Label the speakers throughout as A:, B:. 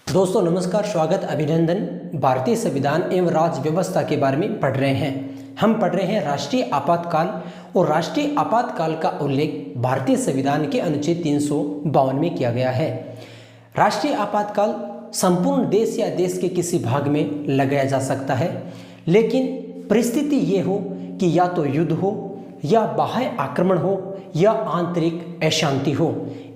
A: दोस्तों नमस्कार, स्वागत, अभिनंदन। भारतीय संविधान एवं राज्य व्यवस्था के बारे में पढ़ रहे हैं। हम पढ़ रहे हैं राष्ट्रीय आपातकाल, और राष्ट्रीय आपातकाल का उल्लेख भारतीय संविधान के अनुच्छेद 352 में किया गया है। राष्ट्रीय आपातकाल संपूर्ण देश या देश के किसी भाग में लगाया जा सकता है, लेकिन परिस्थिति ये हो कि या तो युद्ध हो, या बाह्य आक्रमण हो, या आंतरिक अशांति हो।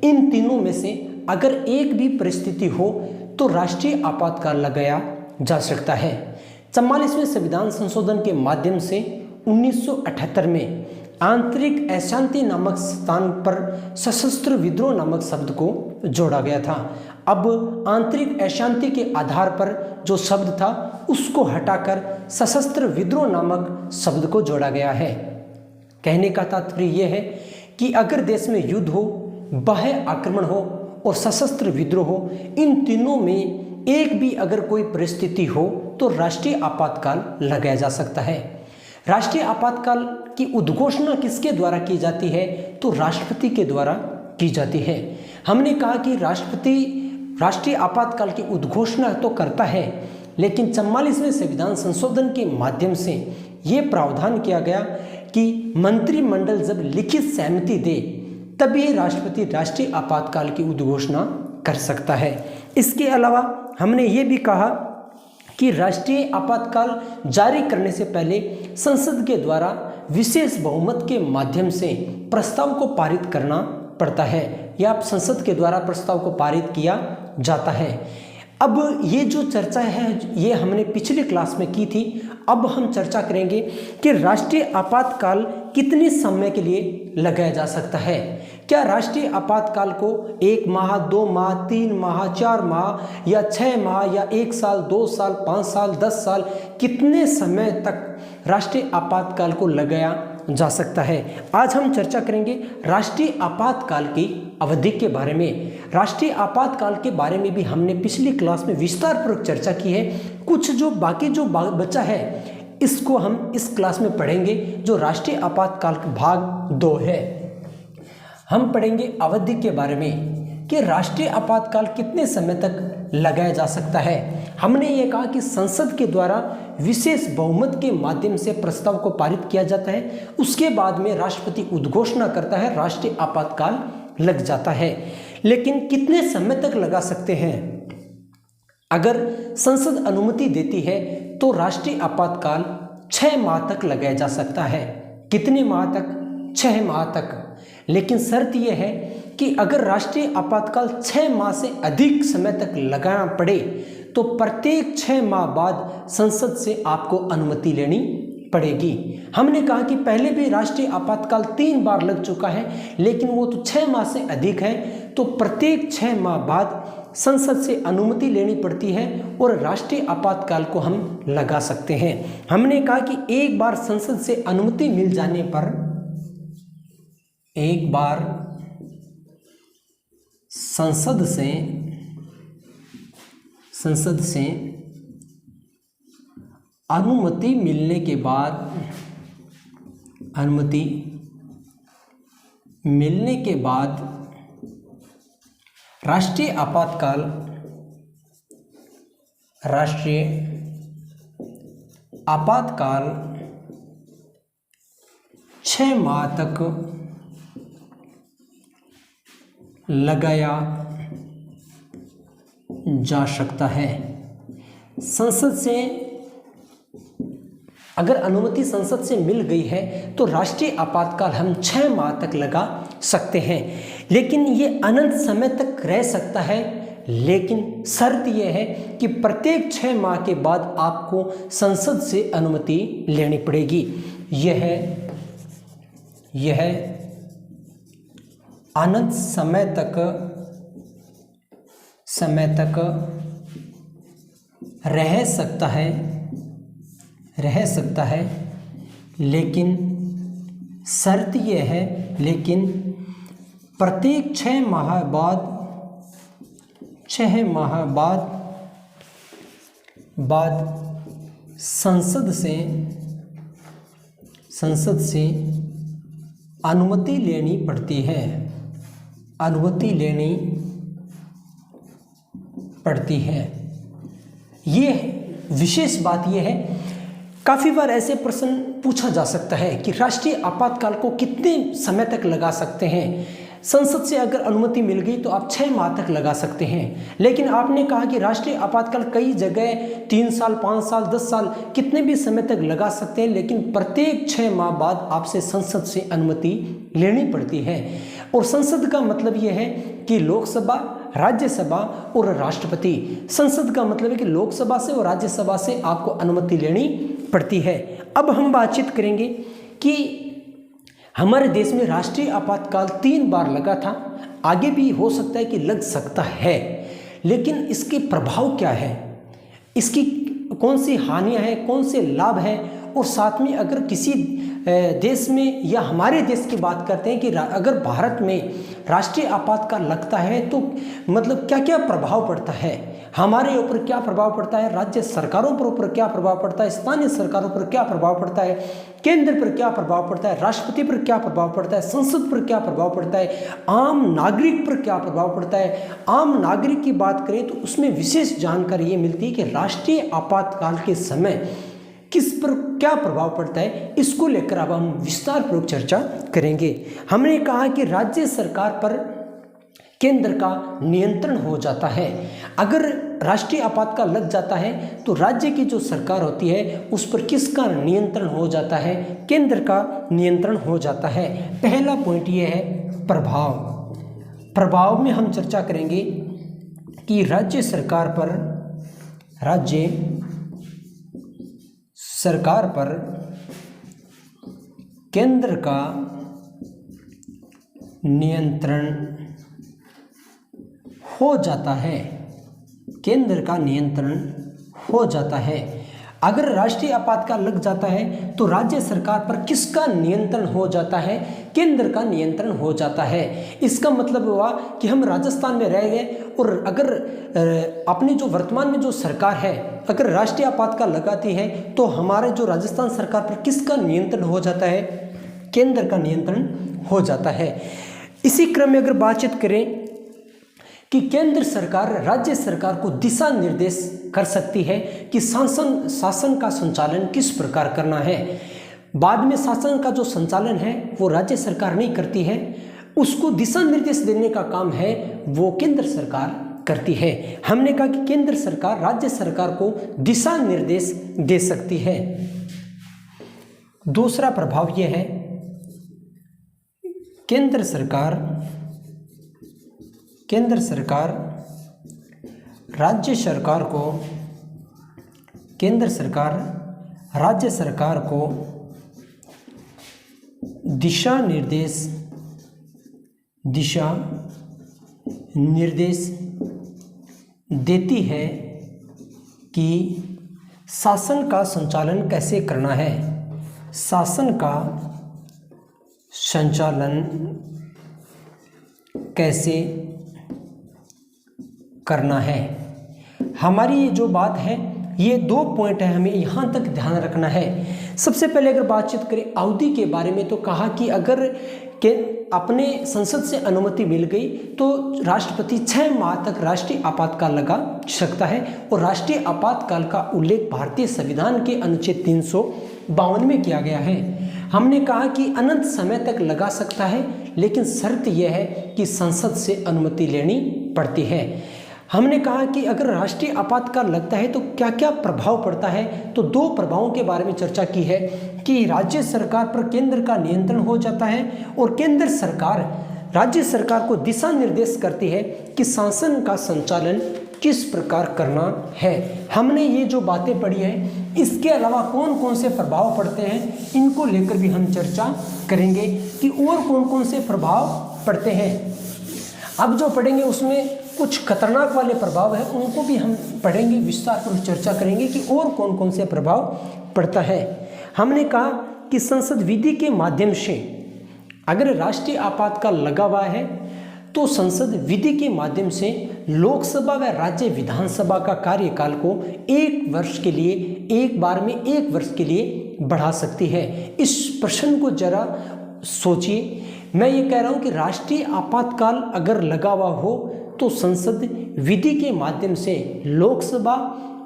A: इन तीनों में से अगर एक भी परिस्थिति हो तो राष्ट्रीय आपातकाल लगाया जा सकता है। 44वें संविधान संशोधन के माध्यम से 1978 में आंतरिक अशांति नामक स्थान पर सशस्त्र विद्रोह नामक शब्द को जोड़ा गया था। अब आंतरिक अशांति के आधार पर जो शब्द था उसको हटाकर सशस्त्र विद्रोह नामक शब्द को जोड़ा गया है। कहने का तात्पर्य यह है कि अगर देश में युद्ध हो, बाह्य आक्रमण हो और सशस्त्र विद्रोह हो, इन तीनों में एक भी अगर कोई परिस्थिति हो तो राष्ट्रीय आपातकाल लगाया जा सकता है। राष्ट्रीय आपातकाल की उद्घोषणा किसके द्वारा की जाती है? तो राष्ट्रपति के द्वारा की जाती है। हमने कहा कि राष्ट्रपति राष्ट्रीय आपातकाल की उद्घोषणा तो करता है, लेकिन 44वें संविधान संशोधन के माध्यम से ये प्रावधान किया गया कि मंत्रिमंडल जब लिखित सहमति दे तभी राष्ट्रपति राष्ट्रीय आपातकाल की उद्घोषणा कर सकता है। इसके अलावा हमने ये भी कहा कि राष्ट्रीय आपातकाल जारी करने से पहले संसद के द्वारा विशेष बहुमत के माध्यम से प्रस्ताव को पारित करना पड़ता है, या संसद के द्वारा प्रस्ताव को पारित किया जाता है। अब ये जो चर्चा है ये हमने पिछली क्लास में की थी। अब हम चर्चा करेंगे कि राष्ट्रीय आपातकाल कितने समय के लिए लगाया जा सकता है। क्या राष्ट्रीय आपातकाल को 1 माह, 2 माह, 3 माह, 4 माह या 6 माह या 1 साल, 2 साल, 5 साल, 10 साल, कितने समय तक राष्ट्रीय आपातकाल को लगाया जा सकता है? आज हम चर्चा करेंगे राष्ट्रीय आपातकाल की अवधि के बारे में। राष्ट्रीय आपातकाल के बारे में भी हमने पिछली क्लास में विस्तारपूर्वक चर्चा की है। कुछ जो बाकी जो बचा है इसको हम इस क्लास में पढ़ेंगे, जो राष्ट्रीय आपातकाल का भाग 2 है। हम पढ़ेंगे अवधि के बारे में कि राष्ट्रीय आपातकाल कितने समय तक लगाया जा सकता है। हमने ये कहा कि संसद के द्वारा विशेष बहुमत के माध्यम से प्रस्ताव को पारित किया जाता है, उसके बाद में राष्ट्रपति उद्घोषणा करता है, राष्ट्रीय आपातकाल लग जाता है। लेकिन कितने समय तक लगा सकते हैं? अगर संसद अनुमति देती है तो राष्ट्रीय आपातकाल 6 माह तक लगाया जा सकता है। कितने माह तक? 6 माह तक। लेकिन शर्त यह है कि अगर राष्ट्रीय आपातकाल 6 माह से अधिक समय तक लगाना पड़े तो प्रत्येक 6 माह बाद संसद से आपको अनुमति लेनी पड़ेगी। हमने कहा कि पहले भी राष्ट्रीय आपातकाल 3 बार लग चुका है, लेकिन वो तो 6 माह से अधिक है, तो प्रत्येक 6 माह बाद संसद से अनुमति लेनी पड़ती है और राष्ट्रीय आपातकाल को हम लगा सकते हैं। हमने कहा कि एक बार संसद से अनुमति मिल जाने पर, एक बार संसद से अनुमति मिलने के बाद राष्ट्रीय आपातकाल 6 माह तक लगाया जा सकता है। संसद से अगर अनुमति संसद से मिल गई है तो राष्ट्रीय आपातकाल हम 6 माह तक लगा सकते हैं, लेकिन ये अनंत समय तक रह सकता है। लेकिन शर्त यह है कि प्रत्येक 6 माह के बाद आपको संसद से अनुमति लेनी पड़ेगी। यह अनंत समय तक रह सकता है, लेकिन शर्त यह है, लेकिन प्रत्येक 6 माह बाद संसद से अनुमति लेनी पड़ती है। अनुमति लेनी पड़ती है। ये विशेष बात यह है, काफ़ी बार ऐसे प्रश्न पूछा जा सकता है कि राष्ट्रीय आपातकाल को कितने समय तक लगा सकते हैं। संसद से अगर अनुमति मिल गई तो आप 6 माह तक लगा सकते हैं, लेकिन आपने कहा कि राष्ट्रीय आपातकाल कई जगह 3 साल, 5 साल, 10 साल, कितने भी समय तक लगा सकते हैं, लेकिन प्रत्येक 6 माह बाद आपसे संसद से अनुमति लेनी पड़ती है। और संसद का मतलब यह है कि लोकसभा, राज्यसभा और राष्ट्रपति। संसद का मतलब है कि लोकसभा से और राज्यसभा से आपको अनुमति लेनी पड़ती है। अब हम बातचीत करेंगे कि हमारे देश में राष्ट्रीय आपातकाल 3 बार लगा था, आगे भी हो सकता है कि लग सकता है, लेकिन इसके प्रभाव क्या है, इसकी कौन सी हानियां हैं, कौन से लाभ हैं, और साथ में अगर किसी देश में या हमारे देश की बात करते हैं कि अगर भारत में राष्ट्रीय आपातकाल लगता है तो मतलब क्या क्या प्रभाव पड़ता है, हमारे ऊपर क्या प्रभाव पड़ता है, राज्य सरकारों पर ऊपर क्या प्रभाव पड़ता है, स्थानीय सरकारों पर क्या प्रभाव पड़ता है, केंद्र पर क्या प्रभाव पड़ता है, राष्ट्रपति पर क्या प्रभाव पड़ता है, संसद पर क्या प्रभाव पड़ता है, आम नागरिक पर क्या प्रभाव पड़ता है। आम नागरिक की बात करें तो उसमें विशेष जानकारी ये मिलती है कि राष्ट्रीय आपातकाल के समय किस पर क्या प्रभाव पड़ता है, इसको लेकर अब हम विस्तार पूर्वक चर्चा करेंगे। हमने कहा कि राज्य सरकार पर केंद्र का नियंत्रण हो जाता है। अगर राष्ट्रीय आपातकाल लग जाता है तो राज्य की जो सरकार होती है उस पर किसका नियंत्रण हो जाता है, केंद्र का नियंत्रण हो जाता है। पहला पॉइंट ये है प्रभाव। प्रभाव में हम चर्चा करेंगे कि राज्य सरकार पर केंद्र का नियंत्रण हो जाता है, केंद्र का नियंत्रण हो जाता है। अगर राष्ट्रीय आपातकाल लग जाता है तो राज्य सरकार पर किसका नियंत्रण हो जाता है, केंद्र का नियंत्रण हो जाता है। इसका मतलब हुआ कि हम राजस्थान में रह गए और अगर अपनी जो वर्तमान में जो सरकार है अगर राष्ट्रीय आपातकाल लगाती है तो हमारे जो राजस्थान सरकार पर किसका नियंत्रण हो जाता है, केंद्र का नियंत्रण हो जाता है। इसी क्रम में अगर बातचीत करें कि केंद्र सरकार राज्य सरकार को दिशा निर्देश कर सकती है कि शासन का संचालन किस प्रकार करना है। बाद में शासन का जो संचालन है वो राज्य सरकार नहीं करती है, उसको दिशा निर्देश देने का काम है वो केंद्र सरकार करती है। हमने कहा कि केंद्र सरकार राज्य सरकार को दिशा निर्देश दे सकती है। दूसरा प्रभाव यह है केंद्र सरकार राज्य सरकार को दिशा निर्देश देती है कि शासन का संचालन कैसे करना है, शासन का संचालन कैसे करना है। हमारी ये जो बात है ये 2 पॉइंट है, हमें यहाँ तक ध्यान रखना है। सबसे पहले अगर बातचीत करें अवधि के बारे में तो कहा कि अगर अपने संसद से अनुमति मिल गई तो राष्ट्रपति 6 माह तक राष्ट्रीय आपातकाल लगा सकता है और राष्ट्रीय आपातकाल का उल्लेख भारतीय संविधान के अनुच्छेद 352 में किया गया है। हमने कहा कि अनंत समय तक लगा सकता है, लेकिन शर्त यह है कि संसद से अनुमति लेनी पड़ती है। हमने कहा कि अगर राष्ट्रीय आपातकाल लगता है तो क्या क्या प्रभाव पड़ता है, तो 2 प्रभावों के बारे में चर्चा की है कि राज्य सरकार पर केंद्र का नियंत्रण हो जाता है और केंद्र सरकार राज्य सरकार को दिशा निर्देश करती है कि शासन का संचालन किस प्रकार करना है। हमने ये जो बातें पढ़ी हैं इसके अलावा कौन कौन से प्रभाव पड़ते हैं इनको लेकर भी हम चर्चा करेंगे कि और कौन कौन से प्रभाव पड़ते हैं। अब जो पढ़ेंगे उसमें कुछ खतरनाक वाले प्रभाव हैं, उनको भी हम पढ़ेंगे, विस्तार पर चर्चा करेंगे कि और कौन कौन से प्रभाव पड़ता है। हमने कहा कि संसद विधि के माध्यम से अगर राष्ट्रीय आपातकाल लगा हुआ है तो संसद विधि के माध्यम से लोकसभा व राज्य विधानसभा का कार्यकाल को 1 वर्ष के लिए, एक बार में 1 वर्ष के लिए बढ़ा सकती है। इस प्रश्न को जरा सोचिए। मैं ये कह रहा हूँ कि राष्ट्रीय आपातकाल अगर लगा हुआ हो तो संसद विधि के माध्यम से लोकसभा,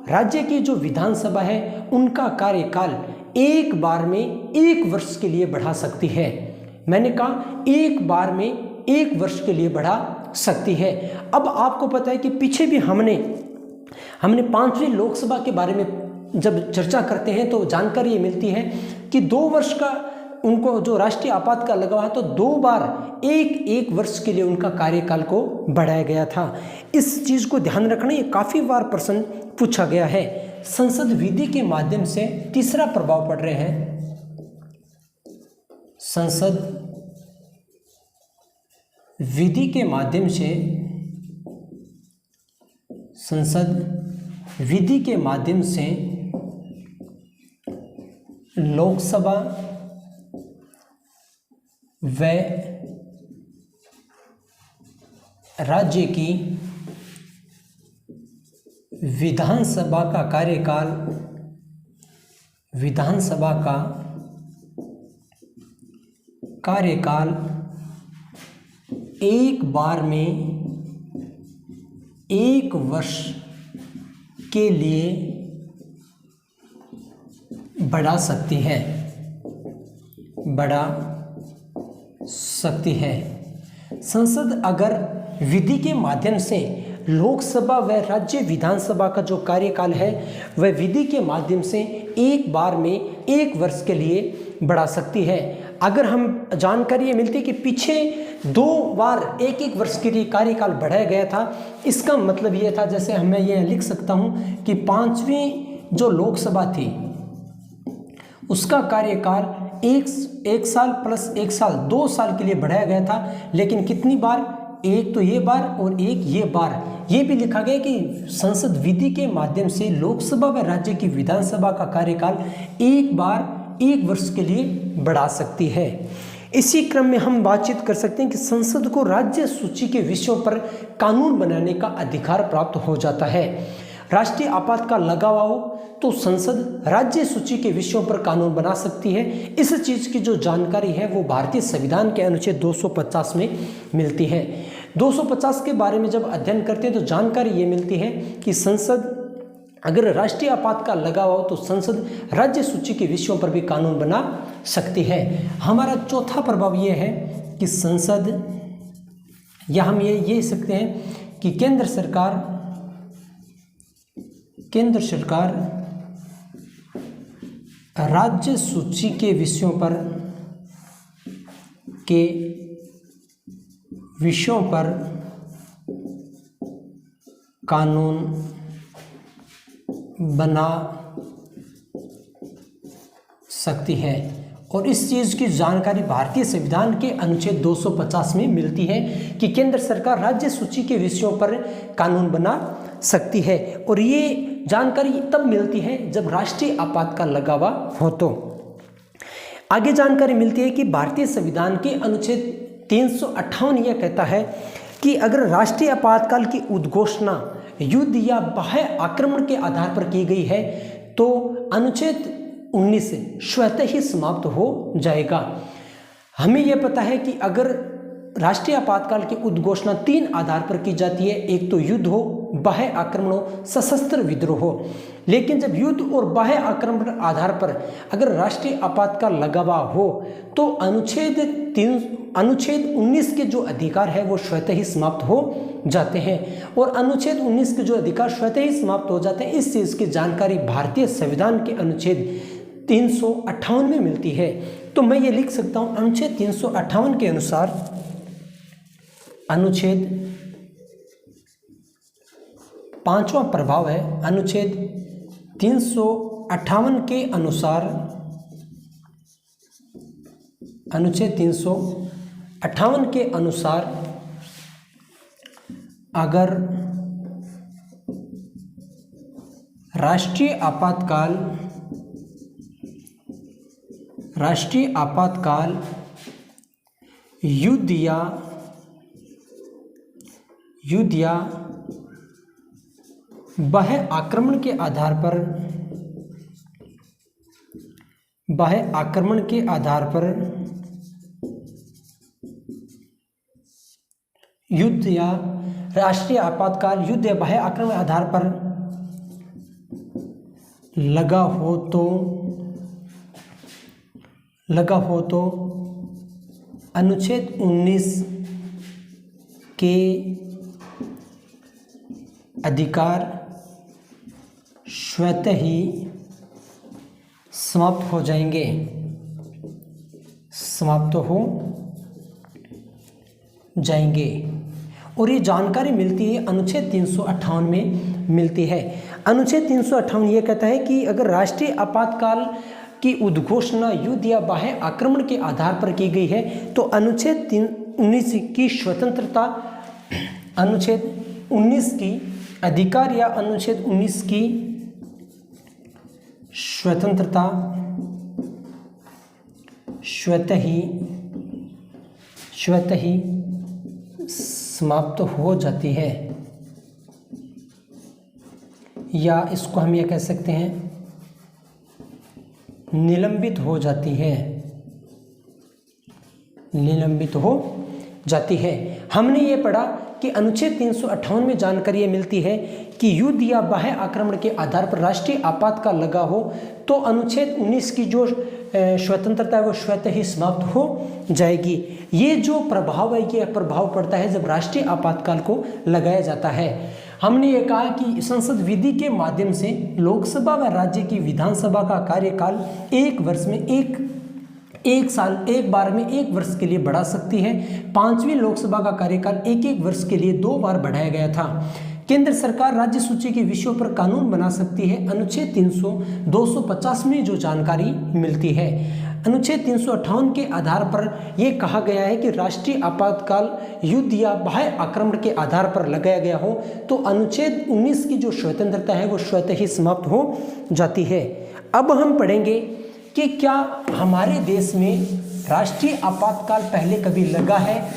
A: राज्य की जो विधानसभा है उनका कार्यकाल एक बार में 1 वर्ष के लिए बढ़ा सकती है। मैंने कहा एक बार में 1 वर्ष के लिए बढ़ा सकती है। अब आपको पता है कि पीछे भी हमने 5वीं लोकसभा के बारे में जब चर्चा करते हैं तो जानकारी ये मिलती है कि 2 वर्ष का उनको जो राष्ट्रीय आपातकाल लगा हुआ, तो 2 बार एक वर्ष के लिए उनका कार्यकाल को बढ़ाया गया था। इस चीज़ को ध्यान रखना, ये काफ़ी बार प्रश्न पूछा गया है। संसद विधि के माध्यम से तीसरा प्रभाव पड़ रहे हैं, संसद विधि के माध्यम से, संसद विधि के माध्यम से लोकसभा व राज्य की विधानसभा का कार्यकाल, विधानसभा का कार्यकाल एक बार में 1 वर्ष के लिए बढ़ा सकती है, बढ़ा सकती है। संसद अगर विधि के माध्यम से लोकसभा व राज्य विधानसभा का जो कार्यकाल है वह विधि के माध्यम से एक बार में 1 वर्ष के लिए बढ़ा सकती है। अगर हम जानकारी ये मिलती है कि पीछे 2 बार 1 वर्ष के लिए कार्यकाल बढ़ाया गया था, इसका मतलब ये था, जैसे मैं ये लिख सकता हूँ कि 5वीं जो लोकसभा थी उसका कार्यकाल एक साल प्लस 1 साल 2 साल के लिए बढ़ाया गया था। लेकिन कितनी बार? एक तो ये बार और एक ये बार। ये भी लिखा गया कि संसद विधि के माध्यम से लोकसभा व राज्य की विधानसभा का कार्यकाल एक बार 1 वर्ष के लिए बढ़ा सकती है। इसी क्रम में हम बातचीत कर सकते हैं कि संसद को राज्य सूची के विषयों पर कानून बनाने का अधिकार प्राप्त हो जाता है। राष्ट्रीय आपातकाल लगा हुआ हो तो संसद राज्य सूची के विषयों पर कानून बना सकती है। इस चीज़ की जो जानकारी है वो भारतीय संविधान के अनुच्छेद 250 में मिलती है। 250 के बारे में जब अध्ययन करते हैं तो जानकारी ये मिलती है कि संसद अगर राष्ट्रीय आपातकाल लगा हुआ हो तो संसद राज्य सूची के विषयों पर भी कानून बना सकती है। हमारा चौथा प्रभाव ये है कि संसद, या हम ये सकते हैं कि केंद्र सरकार राज्य सूची के विषयों पर कानून बना सकती है। और इस चीज़ की जानकारी भारतीय संविधान के अनुच्छेद 250 में मिलती है कि केंद्र सरकार राज्य सूची के विषयों पर कानून बना सकती है। और ये जानकारी तब मिलती है जब राष्ट्रीय आपातकाल लगा हुआ हो। तो आगे जानकारी मिलती है कि भारतीय संविधान के अनुच्छेद 358 यह कहता है कि अगर राष्ट्रीय आपातकाल की उद्घोषणा युद्ध या बाह्य आक्रमण के आधार पर की गई है तो अनुच्छेद 19 स्वतः ही समाप्त हो जाएगा। हमें यह पता है कि अगर राष्ट्रीय आपातकाल की उद्घोषणा 3 आधार पर की जाती है, एक तो युद्ध हो, बाह्य आक्रमण हो, सशस्त्र विद्रोह हो। लेकिन जब युद्ध और बाह्य आक्रमण आधार पर अगर राष्ट्रीय आपातकाल लगा हुआ हो तो अनुच्छेद 19 के जो अधिकार है वो स्वतः ही समाप्त हो जाते हैं। और अनुच्छेद 19 के जो अधिकार स्वतः ही समाप्त हो जाते हैं, इस चीज़ की जानकारी भारतीय संविधान के अनुच्छेद 358 में मिलती है। तो मैं ये लिख सकता हूँ अनुच्छेद 358 के अनुसार, अनुच्छेद 5वां प्रभाव है, अनुच्छेद 358 के अनुसार, अनुच्छेद 358 के अनुसार अगर राष्ट्रीय आपातकाल युद्ध या बाह्य आक्रमण के आधार पर युद्ध या राष्ट्रीय आपातकाल युद्ध या बाह्य आक्रमण के आधार पर लगा हो तो अनुच्छेद 19 के अधिकार स्वतः ही समाप्त हो जाएंगे। और ये जानकारी मिलती है अनुच्छेद 358 में मिलती है। अनुच्छेद 358 ये कहता है कि अगर राष्ट्रीय आपातकाल की उद्घोषणा युद्ध या बाह्य आक्रमण के आधार पर की गई है तो अनुच्छेद 19 की स्वतंत्रता, अनुच्छेद 19 की अधिकार या अनुच्छेद 19 की स्वतंत्रता स्वतः ही समाप्त हो जाती है, या इसको हम ये कह सकते हैं निलंबित हो जाती है। हमने ये पढ़ा कि अनुच्छेद 358 में जानकारी ये मिलती है कि युद्ध या बाह्य आक्रमण के आधार पर राष्ट्रीय आपातकाल लगा हो तो अनुच्छेद 19 की जो स्वतंत्रता है वो स्वतः ही समाप्त हो जाएगी। ये जो प्रभाव है ये प्रभाव पड़ता है जब राष्ट्रीय आपातकाल को लगाया जाता है। हमने ये कहा कि संसद विधि के माध्यम से लोकसभा व राज्य की विधानसभा का कार्यकाल एक वर्ष में एक बार में 1 वर्ष के लिए बढ़ा सकती है। 5वीं लोकसभा का कार्यकाल एक वर्ष के लिए 2 बार बढ़ाया गया था। केंद्र सरकार राज्य सूची के विषयों पर कानून बना सकती है। अनुच्छेद 250 में जो जानकारी मिलती है, अनुच्छेद 358 के आधार पर यह कहा गया है कि राष्ट्रीय आपातकाल युद्ध या बाह्य आक्रमण के आधार पर लगाया गया हो तो अनुच्छेद 19 की जो स्वतंत्रता है वो स्वतः ही समाप्त हो जाती है। अब हम पढ़ेंगे कि क्या हमारे देश में राष्ट्रीय आपातकाल पहले कभी लगा है,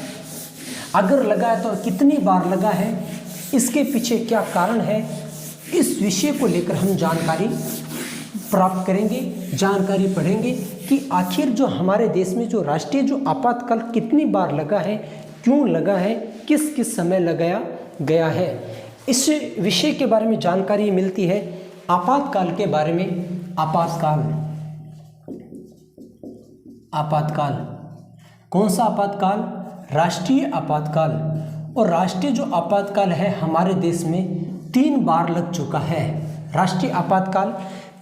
A: अगर लगा है तो कितनी बार लगा है, इसके पीछे क्या कारण है, इस विषय को लेकर हम जानकारी प्राप्त करेंगे, जानकारी पढ़ेंगे कि आखिर जो हमारे देश में जो राष्ट्रीय जो आपातकाल कितनी बार लगा है, क्यों लगा है, किस किस समय लगाया गया है। इस विषय के बारे में जानकारी मिलती है आपातकाल के बारे में। आपातकाल कौन सा आपातकाल? राष्ट्रीय आपातकाल। और राष्ट्रीय जो आपातकाल है हमारे देश में 3 बार लग चुका है। राष्ट्रीय आपातकाल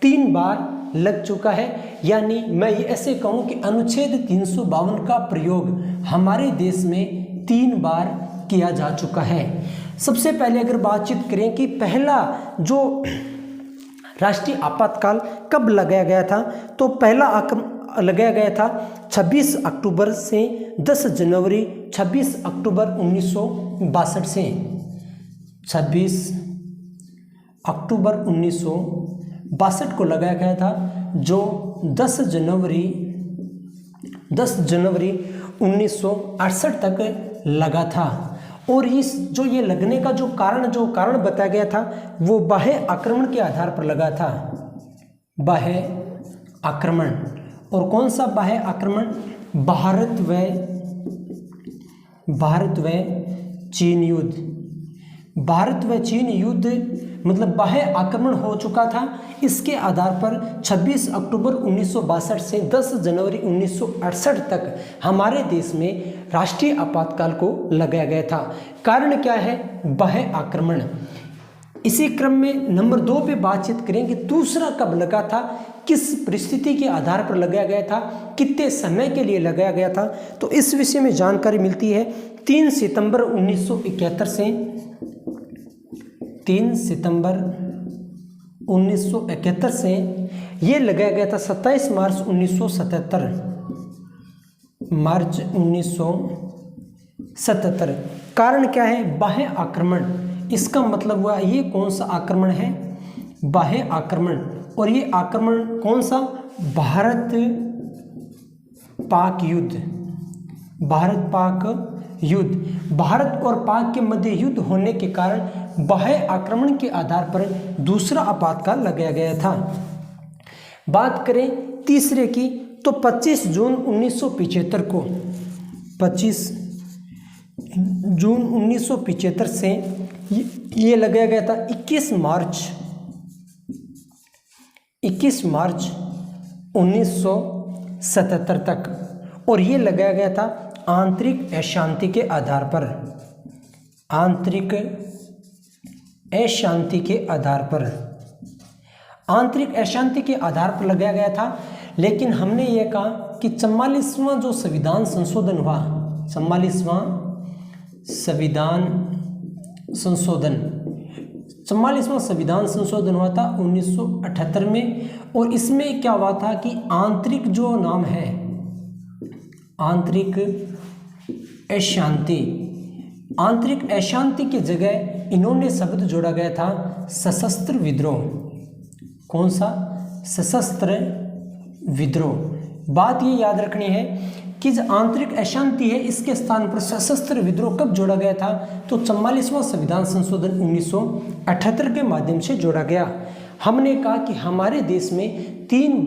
A: 3 बार लग चुका है, यानी मैं ये ऐसे कहूँ कि अनुच्छेद 352 का प्रयोग हमारे देश में 3 बार किया जा चुका है। सबसे पहले अगर बातचीत करें कि पहला जो राष्ट्रीय आपातकाल कब लगाया गया था, तो पहला लगाया गया था 26 अक्टूबर से 10 जनवरी 26 अक्टूबर 1962 से 26 अक्टूबर 1962 को लगाया गया था, जो 10 जनवरी 1968 तक लगा था। और इस जो ये लगने का जो कारण बताया गया था वो बाह्य आक्रमण के आधार पर लगा था। बाह्य आक्रमण, और कौन सा बाह्य आक्रमण? भारत व चीन युद्ध। भारत व चीन युद्ध मतलब बाह्य आक्रमण हो चुका था। इसके आधार पर 26 अक्टूबर 1962 से 10 जनवरी 1968 तक हमारे देश में राष्ट्रीय आपातकाल को लगाया गया था। कारण क्या है? बाह्य आक्रमण। इसी क्रम में नंबर 2 पे बातचीत करेंगे दूसरा कब लगा था, किस परिस्थिति के आधार पर लगाया गया था, कितने समय के लिए लगाया गया था। तो इस विषय में जानकारी मिलती है 3 सितंबर 1971 से 3 सितंबर 1971 से ये लगाया गया था 27 मार्च 1977। कारण क्या है? बाह्य आक्रमण। इसका मतलब हुआ ये कौन सा आक्रमण है? बाह्य आक्रमण। और ये आक्रमण कौन सा? भारत पाक युद्ध। भारत और पाक के मध्य युद्ध होने के कारण बाह्य आक्रमण के आधार पर दूसरा आपातकाल लगाया गया था। बात करें तीसरे की तो 25 जून 1975 को 25 जून 1975 से ये लगाया गया था 21 मार्च 1977 तक, और ये लगाया गया था आंतरिक अशांति के आधार पर, आंतरिक अशांति के आधार पर, आंतरिक अशांति के आधार पर लगाया गया था। लेकिन हमने ये कहा कि 44वां जो संविधान संशोधन हुआ, 44वां संविधान संविधान संशोधन हुआ था 1978 में, और इसमें क्या हुआ था कि आंतरिक जो नाम है, आंतरिक अशांति की जगह इन्होंने शब्द जोड़ा गया था सशस्त्र विद्रोह। कौन सा? सशस्त्र विद्रोह। बात ये याद रखनी है कि जो आंतरिक अशांति है इसके स्थान पर सशस्त्र विद्रोह कब जोड़ा गया था? तो 44वां संविधान संशोधन 1978 के माध्यम से जोड़ा गया। हमने कहा कि हमारे देश में 3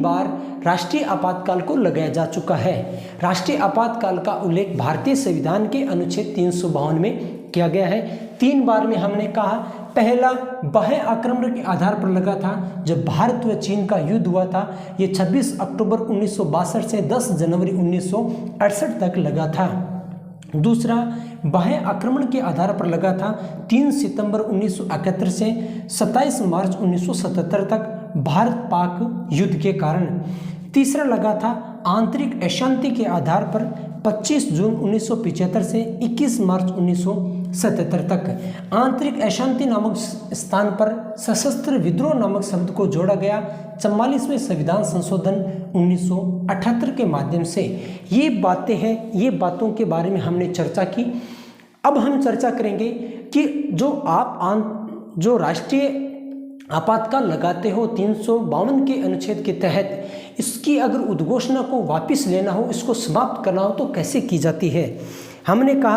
A: बार राष्ट्रीय आपातकाल को लगाया जा चुका है। राष्ट्रीय आपातकाल का उल्लेख भारतीय संविधान के अनुच्छेद 352 में किया गया है। 3 बार में हमने कहा, पहला बाह्य आक्रमण के आधार पर लगा था जब भारत व चीन का युद्ध हुआ था, ये 26 अक्टूबर 1962 से 10 जनवरी 1968 तक लगा था। दूसरा बाह्य आक्रमण के आधार पर लगा था 3 सितंबर 1971 से 27 मार्च 1977 तक भारत पाक युद्ध के कारण। तीसरा लगा था आंतरिक अशांति के आधार पर 25 जून 1975 से 21 मार्च 1977 तक। आंतरिक अशांति नामक स्थान पर सशस्त्र विद्रोह नामक शब्द को जोड़ा गया 44वें संविधान संशोधन 1978 के माध्यम से। ये बातें हैं, ये बातों के बारे में हमने चर्चा की। अब हम चर्चा करेंगे कि जो राष्ट्रीय आपातकाल लगाते हो 352 के अनुच्छेद के तहत, इसकी अगर उद्घोषणा को वापस लेना हो, इसको समाप्त करना हो तो कैसे की जाती है? हमने कहा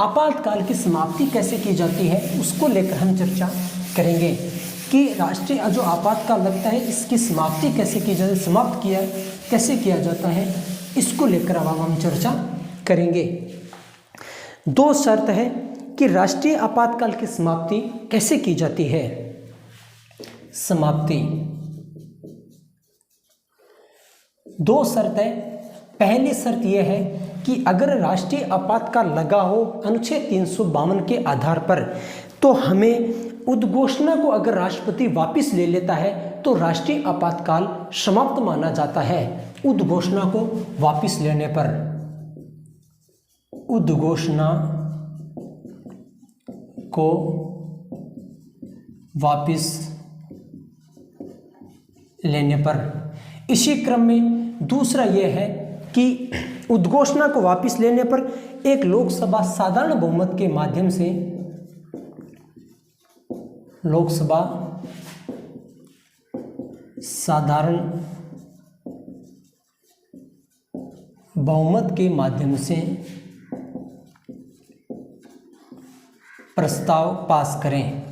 A: आपातकाल की समाप्ति कैसे की जाती है, उसको लेकर हम चर्चा करेंगे कि राष्ट्रीय जो आपातकाल लगता है इसकी समाप्ति कैसे की जाती है, समाप्त किया कैसे किया जाता है, इसको लेकर अब हम चर्चा करेंगे। 2 शर्त है कि राष्ट्रीय आपातकाल की समाप्ति कैसे की जाती है। समाप्ति 2 शर्त है। पहली शर्त यह है कि अगर राष्ट्रीय आपातकाल लगा हो अनुच्छेद 352 के आधार पर, तो हमें उद्घोषणा को अगर राष्ट्रपति वापस ले लेता है तो राष्ट्रीय आपातकाल समाप्त माना जाता है। उद्घोषणा को वापस लेने पर, उद्घोषणा को वापस लेने पर। इसी क्रम में दूसरा यह है कि उद्घोषणा को वापस लेने पर एक लोकसभा साधारण बहुमत के माध्यम से, लोकसभा साधारण बहुमत के माध्यम से प्रस्ताव पास करें।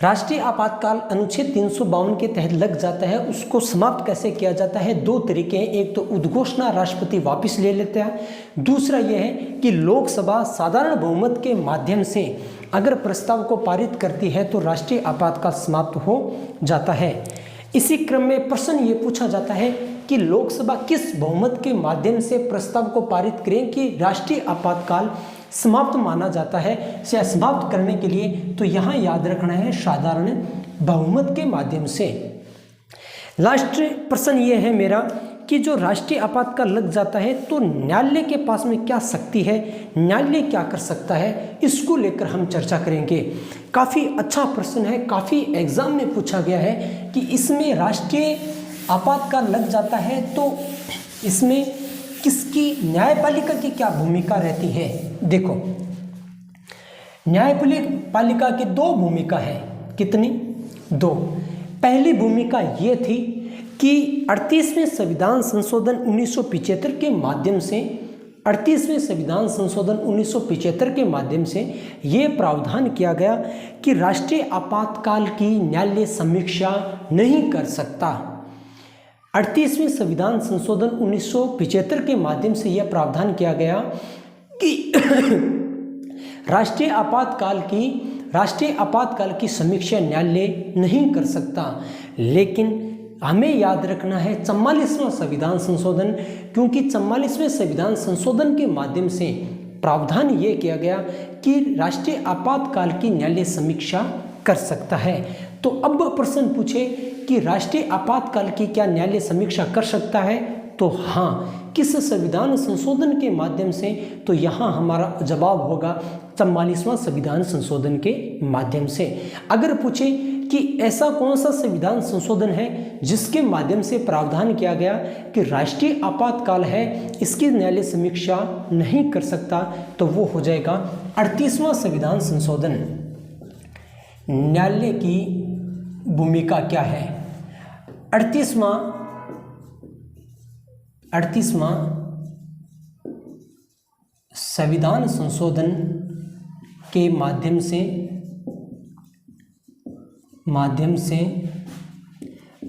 A: राष्ट्रीय आपातकाल अनुच्छेद 352 के तहत लग जाता है, उसको समाप्त कैसे किया जाता है? 2 तरीके हैं। एक तो उद्घोषणा राष्ट्रपति वापस ले लेता है, दूसरा यह है कि लोकसभा साधारण बहुमत के माध्यम से अगर प्रस्ताव को पारित करती है तो राष्ट्रीय आपातकाल समाप्त हो जाता है। इसी क्रम में प्रश्न ये पूछा जाता है कि लोकसभा किस बहुमत के माध्यम से प्रस्ताव को पारित करें कि राष्ट्रीय आपातकाल समाप्त माना जाता है, या समाप्त करने के लिए, तो यहाँ याद रखना है साधारण बहुमत के माध्यम से। लास्ट प्रश्न ये है मेरा कि जो राष्ट्रीय आपातकाल लग जाता है तो न्यायालय के पास में क्या शक्ति है, न्यायालय क्या कर सकता है, इसको लेकर हम चर्चा करेंगे। काफ़ी अच्छा प्रश्न है, काफ़ी एग्जाम में पूछा गया है कि इसमें राष्ट्रीय आपातकाल लग जाता है तो इसमें किसकी, न्यायपालिका की क्या भूमिका रहती है। देखो, न्यायपालिका की 2 भूमिका है। कितनी? 2। पहली भूमिका ये थी कि 38वें संविधान संशोधन 1975 के माध्यम से, 38वें संविधान संशोधन 1975 के माध्यम से ये प्रावधान किया गया कि राष्ट्रीय आपातकाल की न्यायालय समीक्षा नहीं कर सकता। 38वें संविधान संशोधन 1975 के माध्यम से यह प्रावधान किया गया कि राष्ट्रीय आपातकाल की समीक्षा न्यायालय नहीं कर सकता। लेकिन हमें याद रखना है 44वां संविधान संशोधन, क्योंकि 44वें संविधान संशोधन के माध्यम से प्रावधान ये किया गया कि राष्ट्रीय आपातकाल की न्यायालय समीक्षा कर सकता है। तो अब प्रश्न पूछे कि राष्ट्रीय आपातकाल की क्या न्यायालय समीक्षा कर सकता है, तो हाँ, किस संविधान संशोधन के माध्यम से, तो यहाँ हमारा जवाब होगा 44वां संविधान संशोधन के माध्यम से। अगर पूछे कि ऐसा कौन सा संविधान संशोधन है जिसके माध्यम से प्रावधान किया गया कि राष्ट्रीय आपातकाल है, इसकी न्यायालय समीक्षा नहीं कर सकता, तो वो हो जाएगा 38वां संविधान संशोधन। न्यायालय की भूमिका क्या है? 38वां संविधान संशोधन के माध्यम से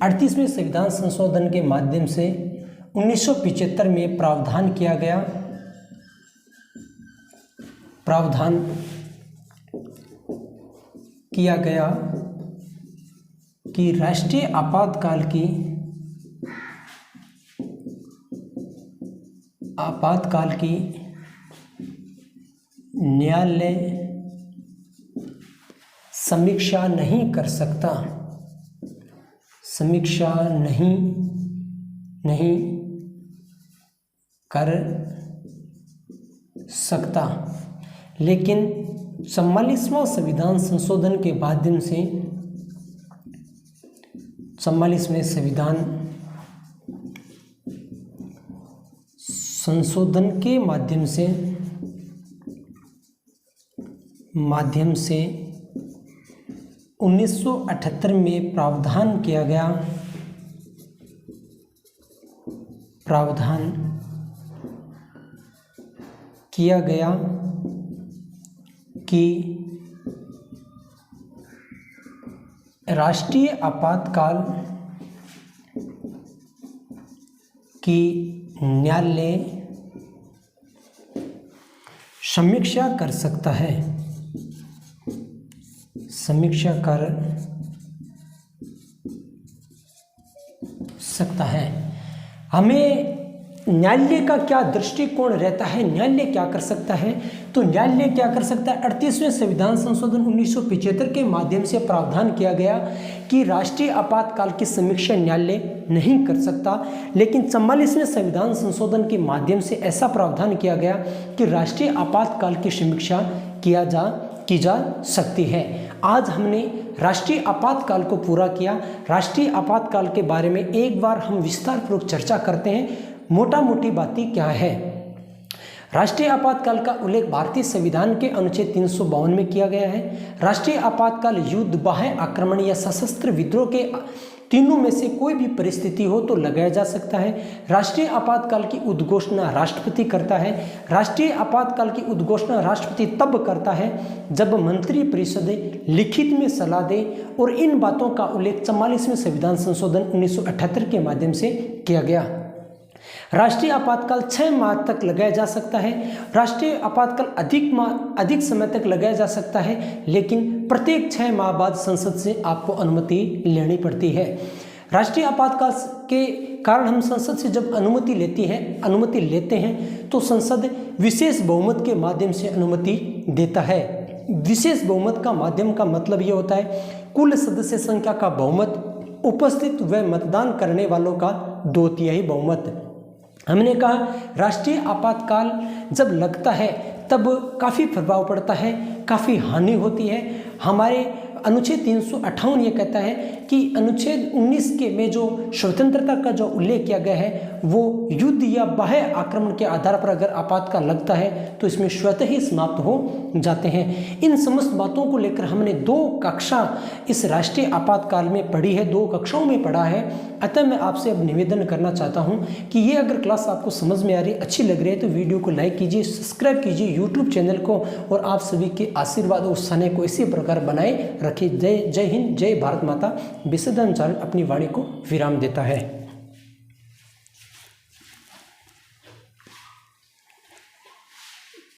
A: 38वें संविधान संशोधन के माध्यम से 1975 में प्रावधान किया गया कि राष्ट्रीय आपातकाल की न्यायालय समीक्षा नहीं कर सकता, लेकिन 44वां संविधान संशोधन के माध्यम से 44वें संविधान संशोधन के माध्यम से 1978 में प्रावधान किया गया कि राष्ट्रीय आपातकाल की न्यायालय समीक्षा कर सकता है। हमें न्यायालय का क्या दृष्टिकोण रहता है, न्यायालय क्या कर सकता है, तो न्यायालय क्या कर सकता है, 38वें संविधान संशोधन 1975 के माध्यम से प्रावधान किया गया कि राष्ट्रीय आपातकाल की समीक्षा न्यायालय नहीं कर सकता। लेकिन 44वें संविधान संशोधन के माध्यम से ऐसा प्रावधान किया गया कि राष्ट्रीय आपातकाल की समीक्षा की जा सकती है। आज हमने राष्ट्रीय आपातकाल को पूरा किया। राष्ट्रीय आपातकाल के बारे में एक बार हम विस्तारपूर्वक चर्चा करते हैं। मोटा मोटी बातें क्या है? राष्ट्रीय आपातकाल का उल्लेख भारतीय संविधान के अनुच्छेद 352 में किया गया है। राष्ट्रीय आपातकाल युद्ध, बाह्य आक्रमण या सशस्त्र विद्रोह के तीनों में से कोई भी परिस्थिति हो तो लगाया जा सकता है। राष्ट्रीय आपातकाल की उद्घोषणा राष्ट्रपति करता है। राष्ट्रीय आपातकाल की उद्घोषणा राष्ट्रपति तब करता है जब मंत्रिपरिषद लिखित में सलाह दे, और इन बातों का उल्लेख 44वें संविधान संशोधन 1978 के माध्यम से किया गया। राष्ट्रीय आपातकाल 6 माह तक लगाया जा सकता है। राष्ट्रीय आपातकाल अधिक समय तक लगाया जा सकता है, लेकिन प्रत्येक 6 माह बाद संसद से आपको अनुमति लेनी पड़ती है। राष्ट्रीय आपातकाल के कारण हम संसद से जब अनुमति लेते हैं तो संसद विशेष बहुमत के माध्यम से अनुमति देता है। विशेष बहुमत का माध्यम का मतलब ये होता है कुल सदस्य संख्या का बहुमत, उपस्थित व मतदान करने वालों का 2/3 बहुमत। हमने कहा राष्ट्रीय आपातकाल जब लगता है तब काफ़ी प्रभाव पड़ता है, काफ़ी हानि होती है। हमारे अनुच्छेद 358 ये कहता है कि अनुच्छेद 19 के में जो स्वतंत्रता का जो उल्लेख किया गया है वो युद्ध या बाह्य आक्रमण के आधार पर अगर आपातकाल लगता है तो इसमें स्वतः ही समाप्त हो जाते हैं। इन समस्त बातों को लेकर हमने 2 कक्षा इस राष्ट्रीय आपातकाल में पढ़ी है, 2 कक्षाओं में पढ़ा है। अतः मैं आपसे अब निवेदन करना चाहता हूँ कि ये अगर क्लास आपको समझ में आ रही है, अच्छी लग रही है, तो वीडियो को लाइक कीजिए, सब्सक्राइब कीजिए यूट्यूब चैनल को, और आप सभी के आशीर्वाद और उत्साह को इसी प्रकार बनाए रखिए। जय हिंद, जय भारत माता। विसर्जन चारण अपनी वाणी को विराम देता है।